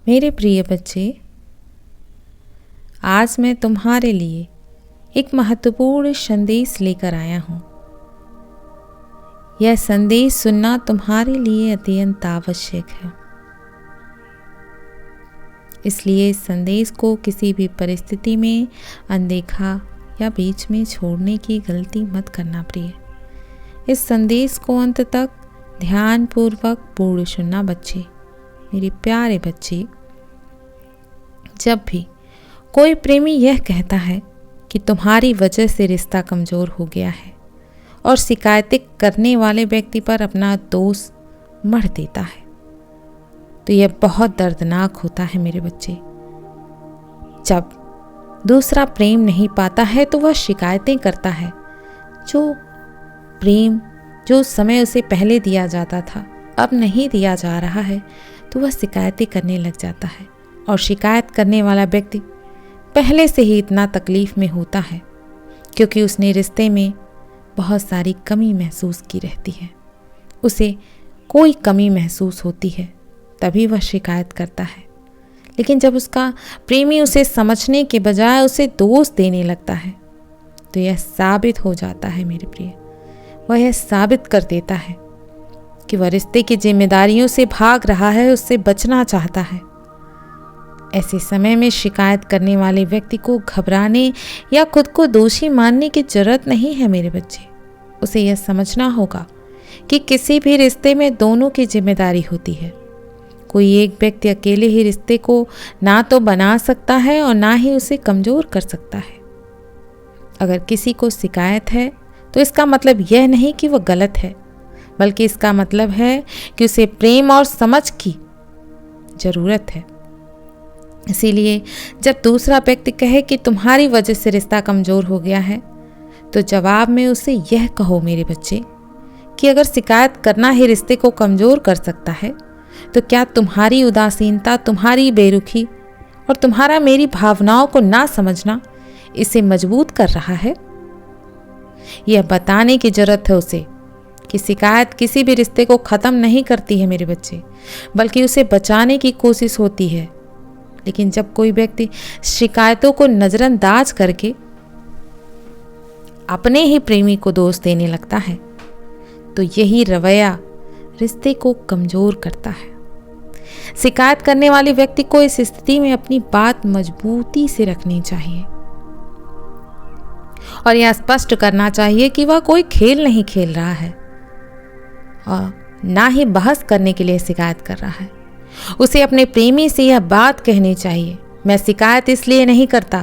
मेरे प्रिय बच्चे, आज मैं तुम्हारे लिए एक महत्वपूर्ण संदेश लेकर आया हूँ। यह संदेश सुनना तुम्हारे लिए अत्यंत आवश्यक है। इसलिए इस संदेश को किसी भी परिस्थिति में अनदेखा या बीच में छोड़ने की गलती मत करना प्रिय। इस संदेश को अंत तक ध्यानपूर्वक पूर्ण सुनना बच्चे। मेरे प्यारे बच्चे, जब भी कोई प्रेमी यह कहता है कि तुम्हारी वजह से रिश्ता कमज़ोर हो गया है और शिकायतें करने वाले व्यक्ति पर अपना दोष मढ़ देता है, तो यह बहुत दर्दनाक होता है मेरे बच्चे। जब दूसरा प्रेम नहीं पाता है तो वह शिकायतें करता है। जो उस समय उसे पहले दिया जाता था अब नहीं दिया जा रहा है, तो वह शिकायतें करने लग जाता है। और शिकायत करने वाला व्यक्ति पहले से ही इतना तकलीफ में होता है क्योंकि उसने रिश्ते में बहुत सारी कमी महसूस की रहती है। उसे कोई कमी महसूस होती है तभी वह शिकायत करता है। लेकिन जब उसका प्रेमी उसे समझने के बजाय उसे दोष देने लगता है, तो यह साबित हो जाता है मेरे प्रिय, वह यह साबित कर देता है कि वह रिश्ते की जिम्मेदारियों से भाग रहा है, उससे बचना चाहता है। ऐसे समय में शिकायत करने वाले व्यक्ति को घबराने या खुद को दोषी मानने की जरूरत नहीं है मेरे बच्चे। उसे यह समझना होगा कि किसी भी रिश्ते में दोनों की जिम्मेदारी होती है। कोई एक व्यक्ति अकेले ही रिश्ते को ना तो बना सकता है और ना ही उसे कमज़ोर कर सकता है। अगर किसी को शिकायत है तो इसका मतलब यह नहीं कि वह गलत है, बल्कि इसका मतलब है कि उसे प्रेम और समझ की ज़रूरत है। इसीलिए जब दूसरा व्यक्ति कहे कि तुम्हारी वजह से रिश्ता कमज़ोर हो गया है, तो जवाब में उसे यह कहो मेरे बच्चे कि अगर शिकायत करना ही रिश्ते को कमज़ोर कर सकता है, तो क्या तुम्हारी उदासीनता, तुम्हारी बेरुखी और तुम्हारा मेरी भावनाओं को ना समझना इसे मजबूत कर रहा है? यह बताने की जरूरत है उसे कि शिकायत किसी भी रिश्ते को ख़त्म नहीं करती है मेरे बच्चे, बल्कि उसे बचाने की कोशिश होती है। लेकिन जब कोई व्यक्ति शिकायतों को नज़रअंदाज करके अपने ही प्रेमी को दोष देने लगता है, तो यही रवैया रिश्ते को कमज़ोर करता है। शिकायत करने वाले व्यक्ति को इस स्थिति में अपनी बात मजबूती से रखनी चाहिए और यह स्पष्ट करना चाहिए कि वह कोई खेल नहीं खेल रहा है और ना ही बहस करने के लिए शिकायत कर रहा है। उसे अपने प्रेमी से यह बात कहनी चाहिए, मैं शिकायत इसलिए नहीं करता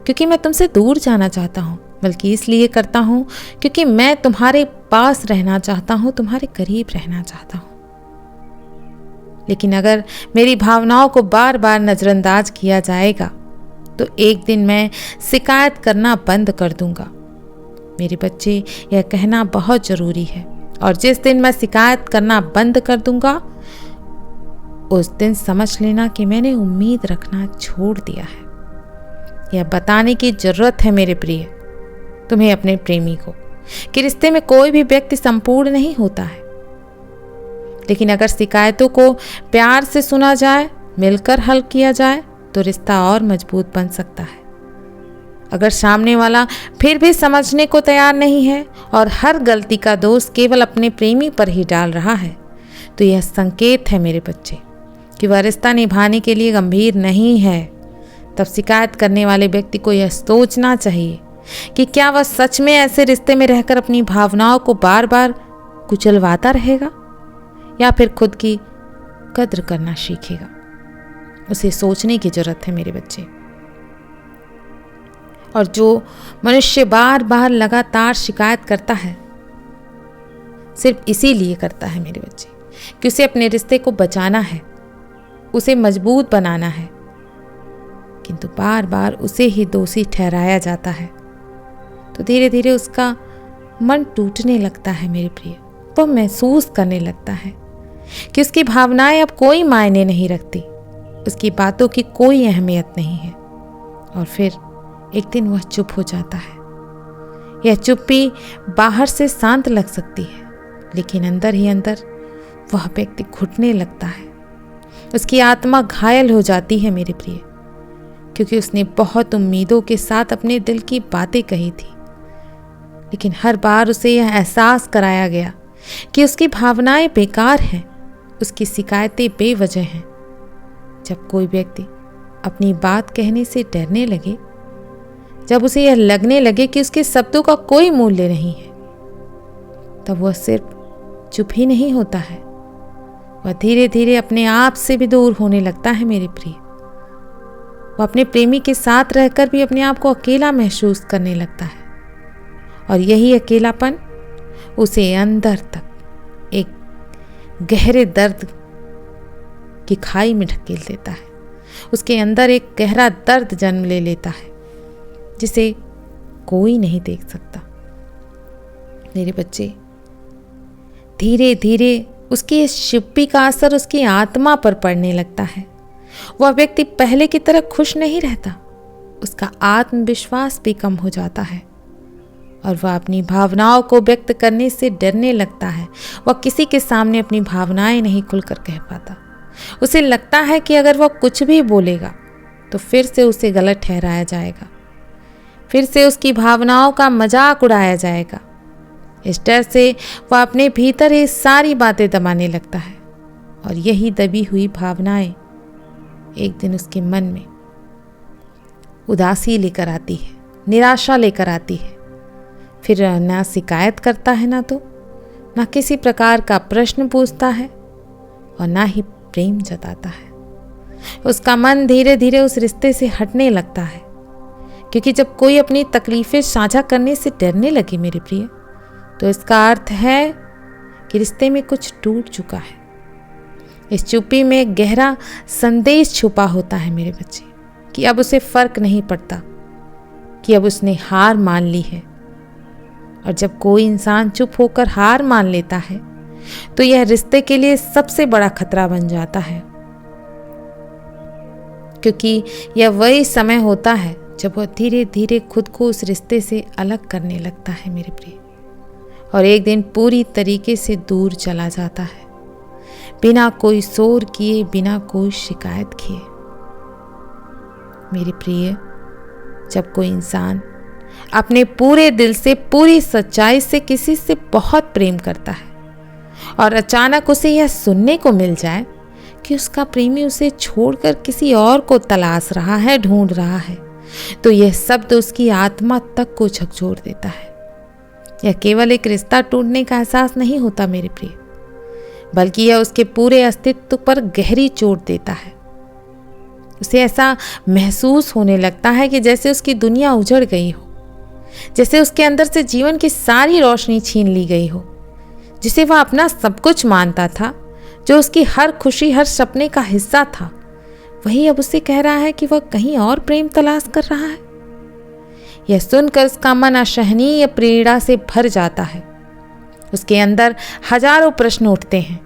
क्योंकि मैं तुमसे दूर जाना चाहता हूँ, बल्कि इसलिए करता हूँ क्योंकि मैं तुम्हारे पास रहना चाहता हूँ, तुम्हारे करीब रहना चाहता हूँ। लेकिन अगर मेरी भावनाओं को बार बार नज़रअंदाज किया जाएगा तो एक दिन मैं शिकायत करना बंद कर दूंगा। मेरे बच्चे, यह कहना बहुत ज़रूरी है, और जिस दिन मैं शिकायत करना बंद कर दूंगा उस दिन समझ लेना कि मैंने उम्मीद रखना छोड़ दिया है। यह बताने की ज़रूरत है मेरे प्रिय तुम्हें अपने प्रेमी को कि रिश्ते में कोई भी व्यक्ति संपूर्ण नहीं होता है। लेकिन अगर शिकायतों को प्यार से सुना जाए, मिलकर हल किया जाए, तो रिश्ता और मजबूत बन सकता है। अगर सामने वाला फिर भी समझने को तैयार नहीं है और हर गलती का दोष केवल अपने प्रेमी पर ही डाल रहा है, तो यह संकेत है मेरे बच्चे कि वह रिश्ता निभाने के लिए गंभीर नहीं है। तब शिकायत करने वाले व्यक्ति को यह सोचना चाहिए कि क्या वह सच में ऐसे रिश्ते में रहकर अपनी भावनाओं को बार बार कुचलवाता रहेगा या फिर खुद की कद्र करना सीखेगा। उसे सोचने की जरूरत है मेरे बच्चे। और जो मनुष्य बार बार लगातार शिकायत करता है, सिर्फ इसीलिए करता है मेरे बच्चे कि उसे अपने रिश्ते को बचाना है, उसे मजबूत बनाना है, किंतु बार बार उसे ही दोषी ठहराया जाता है, तो धीरे धीरे उसका मन टूटने लगता है मेरे प्रिय। वह महसूस करने लगता है कि उसकी भावनाएं अब कोई मायने नहीं रखती, उसकी बातों की कोई अहमियत नहीं है, और फिर एक दिन वह चुप हो जाता है। यह चुप्पी बाहर से शांत लग सकती है, लेकिन अंदर ही अंदर वह व्यक्ति घुटने लगता है उसकी आत्मा घायल हो जाती है मेरे प्रिय, क्योंकि उसने बहुत उम्मीदों के साथ अपने दिल की बातें कही थी, लेकिन हर बार उसे यह एहसास कराया गया कि उसकी भावनाएं बेकार हैं, उसकी शिकायतें बेवजह हैं। जब कोई व्यक्ति अपनी बात कहने से डरने लगे, जब उसे यह लगने लगे कि उसके शब्दों का कोई मूल्य नहीं है, तब वह सिर्फ चुप ही नहीं होता है, वह धीरे धीरे अपने आप से भी दूर होने लगता है मेरे प्रिय। वह अपने प्रेमी के साथ रहकर भी अपने आप को अकेला महसूस करने लगता है, और यही अकेलापन उसे अंदर तक एक गहरे दर्द की खाई में ढकेल देता है। उसके अंदर एक गहरा दर्द जन्म ले लेता है जिसे कोई नहीं देख सकता। मेरे बच्चे, धीरे धीरे उसकी इस चुप्पी का असर उसकी आत्मा पर पड़ने लगता है। वह व्यक्ति पहले की तरह खुश नहीं रहता, उसका आत्मविश्वास भी कम हो जाता है और वह अपनी भावनाओं को व्यक्त करने से डरने लगता है। वह किसी के सामने अपनी भावनाएं नहीं खुलकर कह पाता। उसे लगता है कि अगर वह कुछ भी बोलेगा तो फिर से उसे गलत ठहराया जाएगा, फिर से उसकी भावनाओं का मजाक उड़ाया जाएगा। इस डर से वह अपने भीतर ये सारी बातें दबाने लगता है, और यही दबी हुई भावनाएं एक दिन उसके मन में उदासी लेकर आती है, निराशा लेकर आती है। फिर ना शिकायत करता है, ना किसी प्रकार का प्रश्न पूछता है, और ना ही प्रेम जताता है। उसका मन धीरे धीरे उस रिश्ते से हटने लगता है, क्योंकि जब कोई अपनी तकलीफें साझा करने से डरने लगे मेरे प्रिय, तो इसका अर्थ है कि रिश्ते में कुछ टूट चुका है। इस चुप्पी में गहरा संदेश छुपा होता है मेरे बच्चे, कि अब उसे फर्क नहीं पड़ता, कि अब उसने हार मान ली है। और जब कोई इंसान चुप होकर हार मान लेता है तो यह रिश्ते के लिए सबसे बड़ा खतरा बन जाता है, क्योंकि यह वही समय होता है जब वह धीरे धीरे खुद को उस रिश्ते से अलग करने लगता है मेरे प्रिय, और एक दिन पूरी तरीके से दूर चला जाता है, बिना कोई शोर किए, बिना कोई शिकायत किए। मेरे प्रिय, जब कोई इंसान अपने पूरे दिल से, पूरी सच्चाई से किसी से बहुत प्रेम करता है और अचानक उसे यह सुनने को मिल जाए कि उसका प्रेमी उसे छोड़कर किसी और को तलाश रहा है, ढूंढ रहा है, तो यह शब्द उसकी आत्मा तक को झकझोर देता है। यह केवल एक रिश्ता टूटने का एहसास नहीं होता मेरे प्रिय, बल्कि यह उसके पूरे अस्तित्व पर गहरी चोट देता है। उसे ऐसा महसूस होने लगता है कि जैसे उसकी दुनिया उजड़ गई हो, जैसे उसके अंदर से जीवन की सारी रोशनी छीन ली गई हो। जिसे वह अपना सब कुछ मानता था, जो उसकी हर खुशी, हर सपने का हिस्सा था, वही अब उसे कह रहा है कि वह कहीं और प्रेम तलाश कर रहा है। यह सुनकर उसका मन असहनीय पीड़ा से भर जाता है। उसके अंदर हजारों प्रश्न उठते हैं।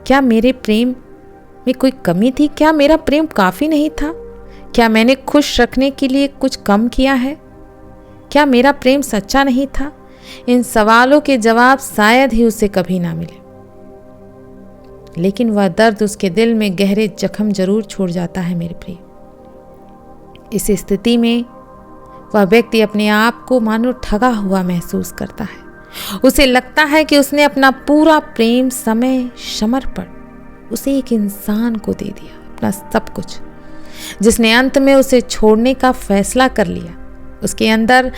क्या मेरे प्रेम में कोई कमी थी? क्या मेरा प्रेम काफी नहीं था? क्या मैंने खुश रखने के लिए कुछ कम किया है? क्या मेरा प्रेम सच्चा नहीं था? इन सवालों के जवाब शायद ही उसे कभी ना मिले, लेकिन वह दर्द उसके दिल में गहरे जख्म जरूर छोड़ जाता है मेरे प्रिय। इस स्थिति में वह व्यक्ति अपने आप को मानो ठगा हुआ महसूस करता है। उसे लगता है कि उसने अपना पूरा प्रेम, समय, समर्पण उसे एक इंसान को दे दिया, अपना सब कुछ, जिसने अंत में उसे छोड़ने का फैसला कर लिया। उसके अंदर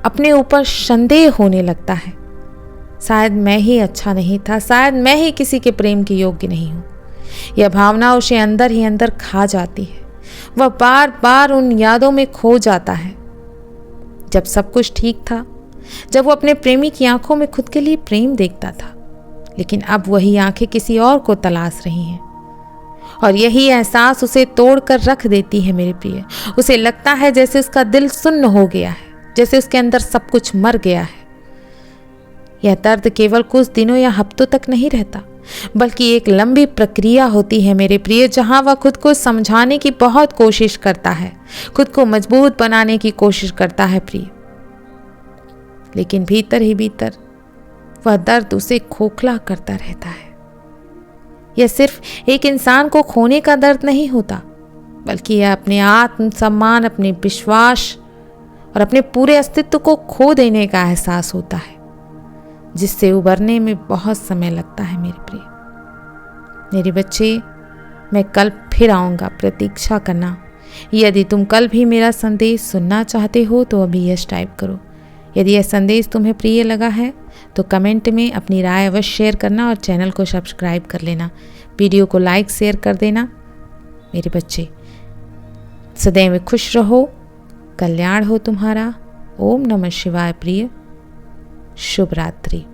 अपने ऊपर संदेह होने लगता है, शायद मैं ही अच्छा नहीं था, शायद मैं ही किसी के प्रेम के योग्य नहीं हूँ। यह भावना उसे अंदर ही अंदर खा जाती है। वह बार बार उन यादों में खो जाता है जब सब कुछ ठीक था, जब वो अपने प्रेमी की आंखों में खुद के लिए प्रेम देखता था, लेकिन अब वही आंखें किसी और को तलाश रही हैं। और यही एहसास उसे तोड़कर रख देती है मेरे प्रिय। उसे लगता है जैसे उसका दिल सुन्न हो गया है, जैसे उसके अंदर सब कुछ मर गया है। यह दर्द केवल कुछ दिनों या हफ्तों तक नहीं रहता, बल्कि एक लंबी प्रक्रिया होती है मेरे प्रिय, जहां वह खुद को समझाने की बहुत कोशिश करता है, खुद को मजबूत बनाने की कोशिश करता है प्रिय, लेकिन भीतर ही भीतर वह दर्द उसे खोखला करता रहता है। यह सिर्फ एक इंसान को खोने का दर्द नहीं होता, बल्कि यह अपने आत्म सम्मान, अपने विश्वास और अपने पूरे अस्तित्व को खो देने का एहसास होता है, जिससे उबरने में बहुत समय लगता है। मेरे प्रिय, मेरे बच्चे, मैं कल फिर आऊँगा, प्रतीक्षा करना। यदि तुम कल भी मेरा संदेश सुनना चाहते हो तो अभी यस टाइप करो। यदि यह संदेश तुम्हें प्रिय लगा है तो कमेंट में अपनी राय अवश्य शेयर करना और चैनल को सब्सक्राइब कर लेना। वीडियो को लाइक शेयर कर देना। मेरे बच्चे, सदैव खुश रहो, कल्याण हो तुम्हारा। ओम नमः शिवाय प्रिय। शुभ रात्रि।